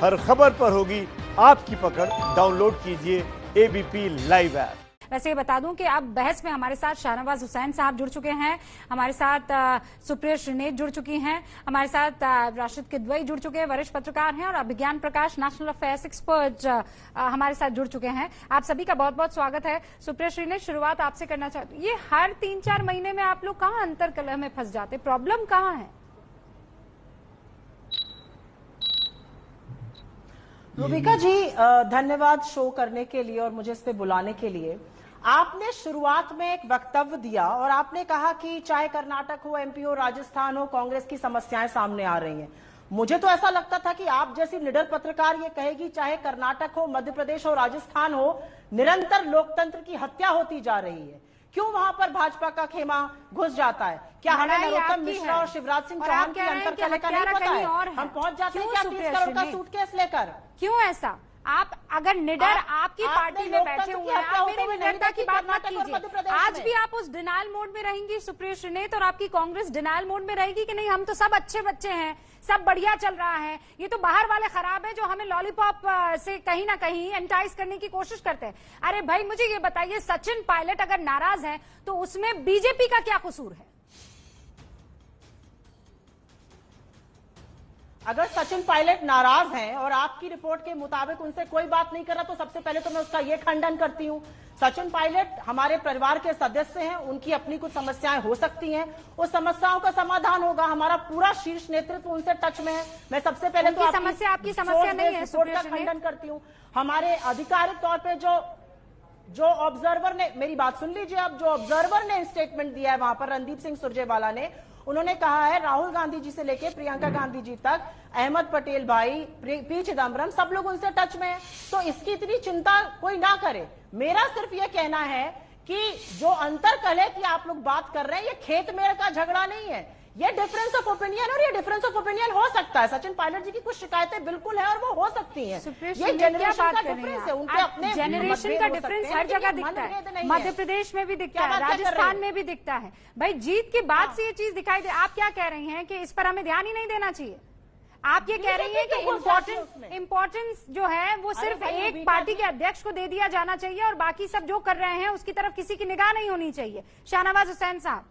हर खबर पर होगी आपकी पकड़। डाउनलोड कीजिए एबीपी लाइव ऐप। वैसे ये बता दूं कि अब बहस में हमारे साथ शाहनवाज हुसैन साहब जुड़ चुके हैं, हमारे साथ सुप्रिया श्रीनेत जुड़ चुकी हैं, हमारे साथ राशिद किदवई जुड़ चुके हैं, वरिष्ठ पत्रकार हैं, और अभिज्ञान प्रकाश नेशनल अफेयर्स एक्सपर्ट हमारे साथ जुड़ चुके हैं। आप सभी का बहुत बहुत स्वागत है। सुप्रिया श्रीनेत, शुरुआत आपसे करना चाहती हूँ। ये हर 3-4 महीने में आप लोग कहाँ अंतर कलह में फंस जाते, प्रॉब्लम कहाँ है? रूबिका जी, धन्यवाद शो करने के लिए और मुझे इस पे बुलाने के लिए। आपने शुरुआत में एक वक्तव्य दिया और आपने कहा कि चाहे कर्नाटक हो, एमपी हो, राजस्थान हो, कांग्रेस की समस्याएं सामने आ रही हैं। मुझे तो ऐसा लगता था कि आप जैसी निडर पत्रकार ये कहेगी चाहे कर्नाटक हो, मध्य प्रदेश हो, राजस्थान हो, निरंतर लोकतंत्र की हत्या होती जा रही है। क्यों वहां पर भाजपा का खेमा घुस जाता है? क्या हमें नरोत्तम मिश्रा और शिवराज सिंह चौहान की अंतरकलह का नहीं पता है? हम पहुंच जाते हैं क्या 30 करोड़ का सूटकेस लेकर? क्यों ऐसा? आप अगर निडर आपकी पार्टी में बैठे हुए हैं, आप मेरी निडरता की बात मत कीजिए। आज भी आप उस डिनायल मोड में रहेंगी सुप्रिया श्रीनेत, और आपकी कांग्रेस डिनायल मोड में रहेगी कि नहीं हम तो सब अच्छे बच्चे हैं, सब बढ़िया चल रहा है, ये तो बाहर वाले खराब है जो हमें लॉलीपॉप से कहीं ना कहीं एंटाइज करने की कोशिश करते हैं। अरे भाई मुझे ये बताइए, सचिन पायलट अगर नाराज है तो उसमें बीजेपी का क्या कसूर है? अगर सचिन पायलट नाराज हैं और आपकी रिपोर्ट के मुताबिक उनसे कोई बात नहीं कर रहा, तो सबसे पहले तो मैं उसका ये खंडन करती हूं। सचिन पायलट हमारे परिवार के सदस्य हैं, उनकी अपनी कुछ समस्याएं हो सकती हैं, उस समस्याओं का समाधान होगा। हमारा पूरा शीर्ष नेतृत्व उनसे टच में है। मैं सबसे पहले तो आपकी समस्या नहीं है, रिपोर्ट का खंडन करती हूँ। हमारे आधिकारिक तौर पर जो ऑब्जर्वर ने, मेरी बात सुन लीजिए, अब जो ऑब्जर्वर ने स्टेटमेंट दिया है वहां पर, रणदीप सिंह सुरजेवाला ने, उन्होंने कहा है राहुल गांधी जी से लेकर प्रियंका गांधी जी तक, अहमद पटेल भाई, पी चिदम्बरम, सब लोग उनसे टच में हैं। तो इसकी इतनी चिंता कोई ना करे। मेरा सिर्फ ये कहना है कि जो अंतरकलह की आप लोग बात कर रहे हैं, ये खेत मेड़ का झगड़ा नहीं है, ये डिफरेंस ऑफ ओपिनियन, और ये डिफरेंस ऑफ ओपिनियन हो सकता है। सचिन पायलट जी की कुछ शिकायतें बिल्कुल है और वो हो सकती हैं। ये जनरेशन का डिफरेंस है, उनके अपने जनरेशन का डिफरेंस हर जगह दिखता है, मध्य प्रदेश में भी दिखता है, राजस्थान में भी दिखता है। भाई जीत के बाद से ये चीज दिखाई दे। आप क्या कह रही हैं कि इस पर हमें ध्यान ही नहीं देना चाहिए? आप ये कह रही हैं कि इम्पोर्टेंस जो है वो सिर्फ एक पार्टी के अध्यक्ष को दे दिया जाना चाहिए और बाकी सब जो कर रहे हैं उसकी तरफ किसी की निगाह नहीं होनी चाहिए। शाहनवाज हुसैन साहब।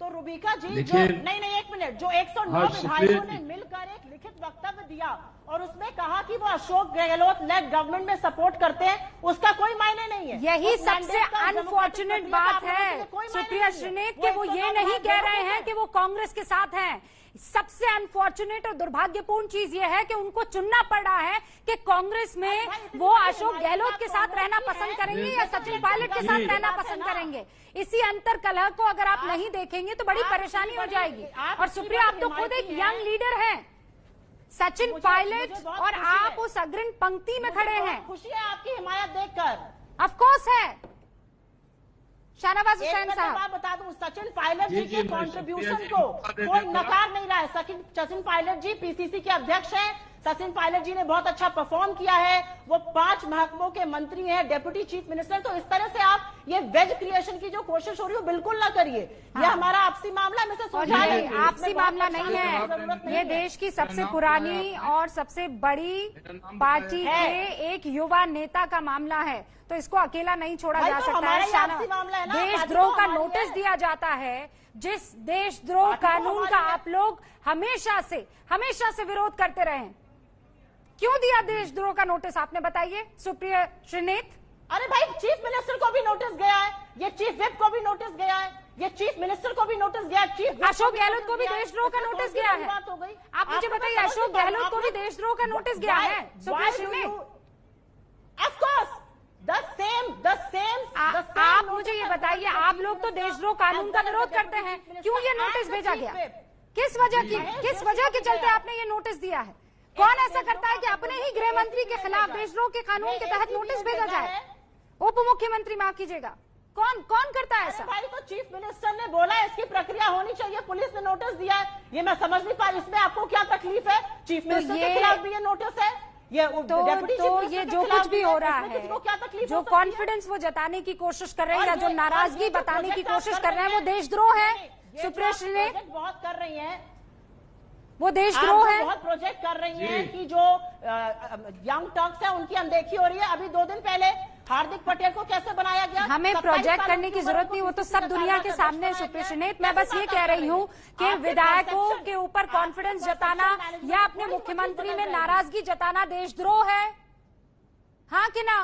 तो रूबिका जी, जो नहीं एक मिनट, जो 109 विधायकों ने मिलकर एक लिखित वक्तव्य दिया और उसमें कहा कि वो अशोक गहलोत लेड गवर्नमेंट में सपोर्ट करते हैं, उसका कोई मायने नहीं है। यही सबसे अनफॉर्चुनेट बात है सुप्रिया श्रीनेत कि वो ये नहीं कह रहे हैं कि वो कांग्रेस के साथ हैं। सबसे अनफॉर्चुनेट और दुर्भाग्यपूर्ण चीज ये है कि उनको चुनना पड़ रहा है कि कांग्रेस में वो अशोक गहलोत के साथ रहना पसंद करेंगे या सचिन पायलट के साथ रहना पसंद करेंगे। इसी अंतर कलह को अगर आप नहीं देखेंगे तो बड़ी परेशानी हो जाएगी। और सुप्रिया, आप तो खुद एक यंग लीडर हैं, सचिन पायलट और आप उस अग्रिम पंक्ति में खड़े हैं। खुशी है आपकी हिमायत देखकर। ऑफकोर्स है। शाहनवाज हुसैन साहब, मैं बता दूं, सचिन पायलट जी के कंट्रीब्यूशन को कोई नकार नहीं रहा है। सचिन पायलट जी पीसीसी के अध्यक्ष हैं। सचिन पायलट जी ने बहुत अच्छा परफॉर्म किया है। वो 5 महकमों के मंत्री हैं, डेप्यूटी चीफ मिनिस्टर। तो इस तरह से आप ये वेज क्रिएशन की जो कोशिश हो रही है बिल्कुल ना करिए। ये हमारा आपसी मामला है, आपसी मामला नहीं है, ये देश की सबसे पुरानी और सबसे बड़ी पार्टी के एक युवा नेता का मामला है, तो इसको अकेला नहीं छोड़ा जा सकता है। देशद्रोह का नोटिस दिया जाता है, जिस देशद्रोह कानून का आप लोग हमेशा से विरोध करते रहे। क्यों दिया देशद्रोह का नोटिस, आपने बताइए सुप्रिया श्रीनेत? अरे भाई, चीफ मिनिस्टर को भी नोटिस गया है, ये चीफ विप को भी नोटिस गया है, ये चीफ मिनिस्टर को भी नोटिस गया है, चीफ अशोक गहलोत को भी देशद्रोह का नोटिस गया है। आप मुझे बताइए, अशोक गहलोत को भी देशद्रोह का नोटिस गया है Supriya Shrinate? Of course the same. आप मुझे ये बताइए, आप लोग तो देशद्रोह कानून का विरोध करते हैं, क्यों ये नोटिस भेजा गया? किस वजह के चलते आपने ये नोटिस दिया है? कौन ऐसा करता है कि अपने ही गृह मंत्री के खिलाफ देशद्रोह के कानून के तहत नोटिस भेजा जाए? उप मुख्यमंत्री, माफ कीजिएगा, कौन करता है ऐसा? भाई, तो चीफ मिनिस्टर ने बोला इसकी प्रक्रिया होनी चाहिए, पुलिस ने नोटिस दिया है। ये मैं समझ नहीं पा रही, इसमें आपको क्या तकलीफ है? चीफ मिनिस्टर के खिलाफ भी ये नोटिस है, ये जो कुछ भी हो रहा है, जो कॉन्फिडेंस वो जताने की कोशिश कर रहे हैं या जो नाराजगी बताने की कोशिश कर रहे हैं, वो देशद्रोह है। सुप्रिया श्रीनेत बहुत कर रही है। वो देशद्रोह है। बहुत प्रोजेक्ट कर रही हैं कि जो यंग टर्क्स है उनकी अनदेखी हो रही है। अभी 2 दिन पहले हार्दिक पटेल को कैसे बनाया गया? हमें प्रोजेक्ट करने की जरूरत नहीं, वो तो सब दुनिया के सामने सुप्रिया श्रीनेत। मैं बस ये कह रही हूँ कि विधायकों के ऊपर कॉन्फिडेंस जताना या अपने मुख्यमंत्री में नाराजगी जताना देशद्रोह है, हाँ कि ना?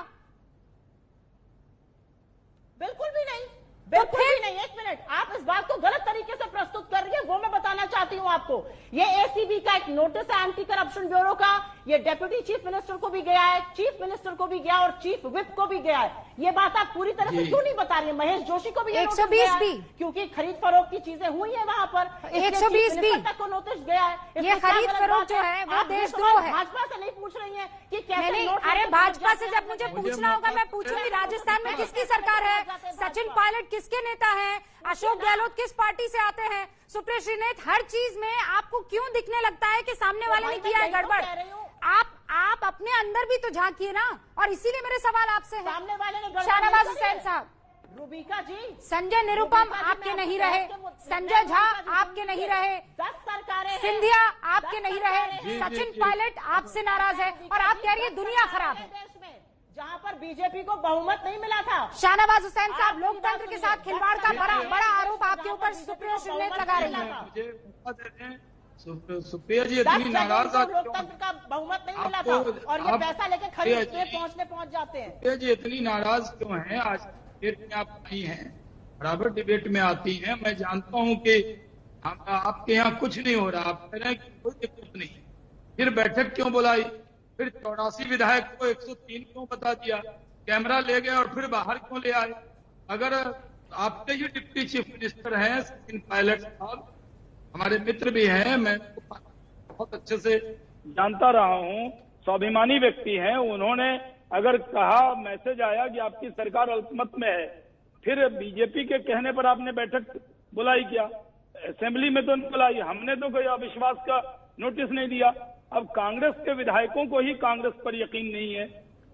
बिल्कुल भी नहीं, बिल्कुल भी नहीं। 1 मिनट, आप इस बात को गलत तरीके से प्रस्तुत कर रही है, वो मैं बताना चाहती हूँ आपको। ये एसीबी का एक नोटिस है एंटी करप्शन ब्यूरो का, ये डेप्यूटी चीफ मिनिस्टर को भी गया है, चीफ मिनिस्टर को भी गया और चीफ विप को भी गया है। ये बात आप पूरी तरह से क्यों नहीं बता रही है? महेश जोशी को भी 120 भी, क्योंकि खरीद फरोख्त की चीजें हुई है वहां पर, 120 भी तक को नोटिस गया है। ये खरीद फरोख्त जो है वो देशद्रोह है। भाजपा से नहीं पूछ रही है कि कैसे नहीं, अरे भाजपा से जब मुझे पूछना होगा मैं पूछूंगी। राजस्थान में किसकी सरकार है? सचिन पायलट किसके नेता हैं? अशोक गहलोत किस पार्टी से आते हैं? सुप्रिया श्रीनेत, हर चीज में आपको क्यों दिखने लगता है कि सामने वाले ने किया है गड़बड़? आप अपने अंदर भी तो झांकिए ना, और इसीलिए मेरे सवाल आपसे है। सामने वाले ने शाहनवाज हुसैन साहब, रूबिका जी, संजय निरुपम आपके नहीं रहे, संजय झा आपके नहीं रहे, 10 सरकारें, सिंधिया आपके नहीं रहे, सचिन पायलट आपसे नाराज है और आप कह रही है दुनिया खराब है। देश में जहां पर बीजेपी को बहुमत नहीं मिला था। शाहनवाज हुसैन साहब, लोकतंत्र के साथ खिलवाड़ का बड़ा आरोप आपके ऊपर सुप्रिया श्रीनेत लगा रही है। सुप्रिया जी इतनी नाराज लोकतंत्र का बहुमत नहीं मिला था और ये पैसा लेके खरीद के पहुंच जाते हैं। सुप्रिया जी इतनी नाराज क्यों हैं? आज डिबेट में आप नहीं हैं, बराबर डिबेट में आती हैं। मैं जानता हूं कि आपके यहाँ कुछ नहीं हो रहा, आप कह रहे हैं कि कोई दिक्कत नहीं, फिर बैठक क्यों बुलाई? फिर 84 विधायक को 103 क्यों बता दिया? कैमरा ले गए और फिर बाहर क्यों ले आए? अगर आपके ही डिप्टी चीफ मिनिस्टर हैं सचिन पायलट साहब, हमारे मित्र भी हैं, मैं बहुत अच्छे से जानता रहा हूं, स्वाभिमानी व्यक्ति हैं। उन्होंने अगर कहा, मैसेज आया कि आपकी सरकार अल्पमत में है, फिर बीजेपी के कहने पर आपने बैठक बुलाई क्या? असेंबली में तो नहीं बुलाई, हमने तो कोई अविश्वास का नोटिस नहीं दिया। अब कांग्रेस के विधायकों को ही कांग्रेस पर यकीन नहीं है,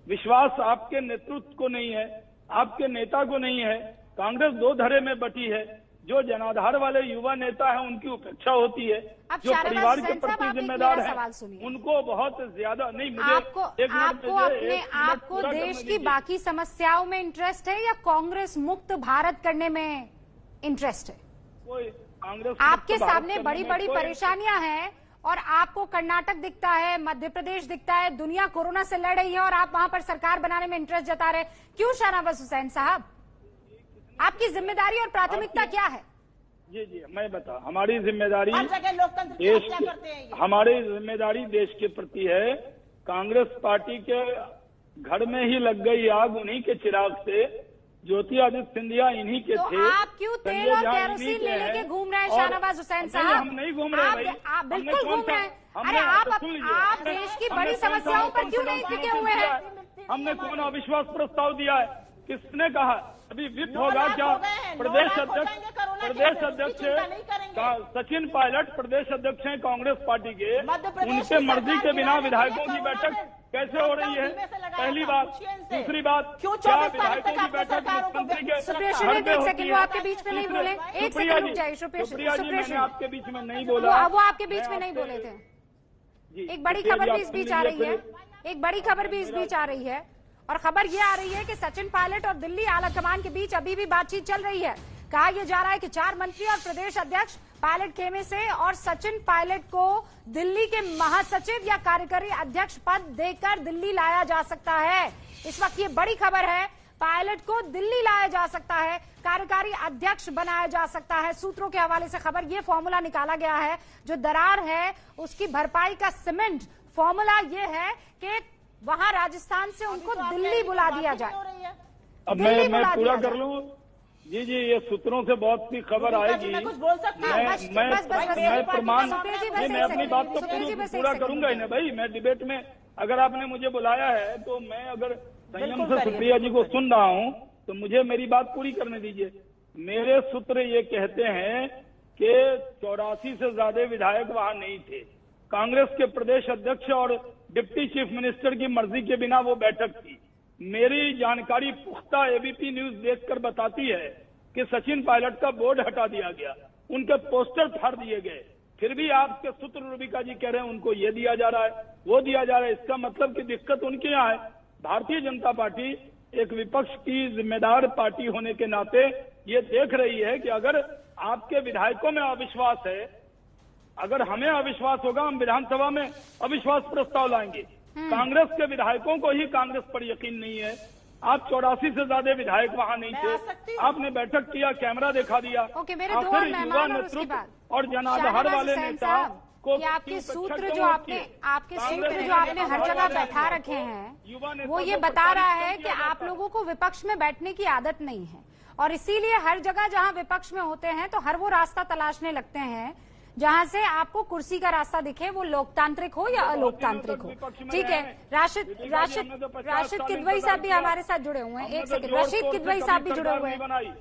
विश्वास आपके नेतृत्व को नहीं है, आपके नेता को नहीं है। कांग्रेस 2 धड़े में बटी है। जो जनाधार वाले युवा नेता हैं उनकी उपेक्षा होती है, जो परिवार के प्रति जिम्मेदार हैं उनको बहुत ज्यादा नहीं। मुझे आपको देश की बाकी समस्याओं में इंटरेस्ट है या कांग्रेस मुक्त भारत करने में इंटरेस्ट है? कोई कांग्रेस आपके सामने बड़ी बड़ी परेशानियां हैं और आपको कर्नाटक दिखता है, मध्य प्रदेश दिखता है, दुनिया कोरोना से लड़ रही है और आप वहां पर सरकार बनाने में इंटरेस्ट जता रहे। क्यों शाहनवाज हुसैन साहब, आपकी जिम्मेदारी और प्राथमिकता क्या है? जी मैं बता, हमारी जिम्मेदारी देश, हमारी जिम्मेदारी देश के प्रति है। कांग्रेस पार्टी के घर में ही लग गई आग उन्हीं के चिराग से, ज्योतिरादित्य सिंधिया इन्हीं के थे। आप क्यों तेल और केरोसिन ले लेके घूम रहे हैं शाहनवाज हुसैन साहब? हम नहीं घूम रहे भाई, आप बिल्कुल घूम रहे हैं। अरे आप देश की बड़ी समस्याओं पर क्यों नहीं टिके हुए हैं? हमने कौन अविश्वास प्रस्ताव दिया है? किसने कहा? अभी विप होगा क्या? प्रदेश अध्यक्ष सचिन पायलट प्रदेश अध्यक्ष हैं कांग्रेस पार्टी के, उनके मर्जी के बिना विधायकों की बैठक कैसे हो रही है? पहली बात। दूसरी बात, क्या विधायकों की बैठक मुख्यमंत्री के? सुप्रिया श्रीनेत, एक सेकंड, वो आपके बीच में नहीं बोले, एक सेकंड रुक जाइए। सुप्रिया जी, मैंने आपके बीच में नहीं बोला, वो आपके बीच में नहीं बोले थे। एक बड़ी खबर भी इस बीच आ रही है, एक बड़ी खबर भी इस बीच आ रही है और खबर ये आ रही है कि सचिन पायलट और दिल्ली आलाकमान के बीच अभी भी बातचीत चल रही है। कहा यह जा रहा है कि 4 मंत्री और प्रदेश अध्यक्ष पायलट खेमे से और सचिन पायलट को दिल्ली के महासचिव या कार्यकारी अध्यक्ष पद देकर दिल्ली लाया जा सकता है। इस वक्त ये बड़ी खबर है, पायलट को दिल्ली लाया जा सकता है, कार्यकारी अध्यक्ष बनाया जा सकता है। सूत्रों के हवाले से खबर, ये फॉर्मूला निकाला गया है, जो दरार है उसकी भरपाई का सीमेंट फॉर्मूला ये है कि वहां राजस्थान से उनको दिल्ली बुला दिया जाए। अब मैं पूरा कर लूं? जी, ये सूत्रों से बहुत सी खबर आएगी। कुछ बोल सकते हैं? मैं प्रमाण, मैं अपनी बात तो पूरा करूंगा ही ना भाई। मैं डिबेट में अगर आपने मुझे बुलाया है तो मैं अगर संयम से सुप्रिया जी को सुन रहा हूं तो मुझे मेरी बात पूरी करने दीजिए। मेरे सूत्र ये कहते हैं कि 84 से ज्यादा विधायक वहां नहीं थे। कांग्रेस के प्रदेश अध्यक्ष और डिप्टी चीफ मिनिस्टर की मर्जी के बिना वो बैठक थी। मेरी जानकारी पुख्ता एबीपी न्यूज देखकर बताती है कि सचिन पायलट का बोर्ड हटा दिया गया, उनके पोस्टर फाड़ दिए गए, फिर भी आपके सूत्र रूबिका जी कह रहे हैं उनको ये दिया जा रहा है, वो दिया जा रहा है। इसका मतलब कि दिक्कत उनके यहाँ है। भारतीय जनता पार्टी एक विपक्ष की जिम्मेदार पार्टी होने के नाते ये देख रही है कि अगर आपके विधायकों में अविश्वास है, अगर हमें अविश्वास होगा, हम विधानसभा में अविश्वास प्रस्ताव लाएंगे। कांग्रेस के विधायकों को ही कांग्रेस पर यकीन नहीं है। आप 84 से ज्यादा विधायक वहां नहीं थे, आपने बैठक किया, कैमरा दिखा दिया। ओके, मेरे दो और मेहमान और उसके बाद और जनाधार वाले नेता को आपके सूत्र जो आपने हर जगह बैठा रखे हैं, वो ये बता रहा है कि आप लोगों को विपक्ष में बैठने की आदत नहीं है और इसीलिए हर जगह जहां विपक्ष में होते हैं तो हर वो रास्ता तलाशने लगते हैं जहां से आपको कुर्सी का रास्ता दिखे, वो लोकतांत्रिक हो या अलोकतांत्रिक हो। ठीक है, राशिद किदवई साहब भी हमारे साथ जुड़े हुए हैं। एक सेकंड, राशिद किदवई साहब भी जुड़े हुए हैं।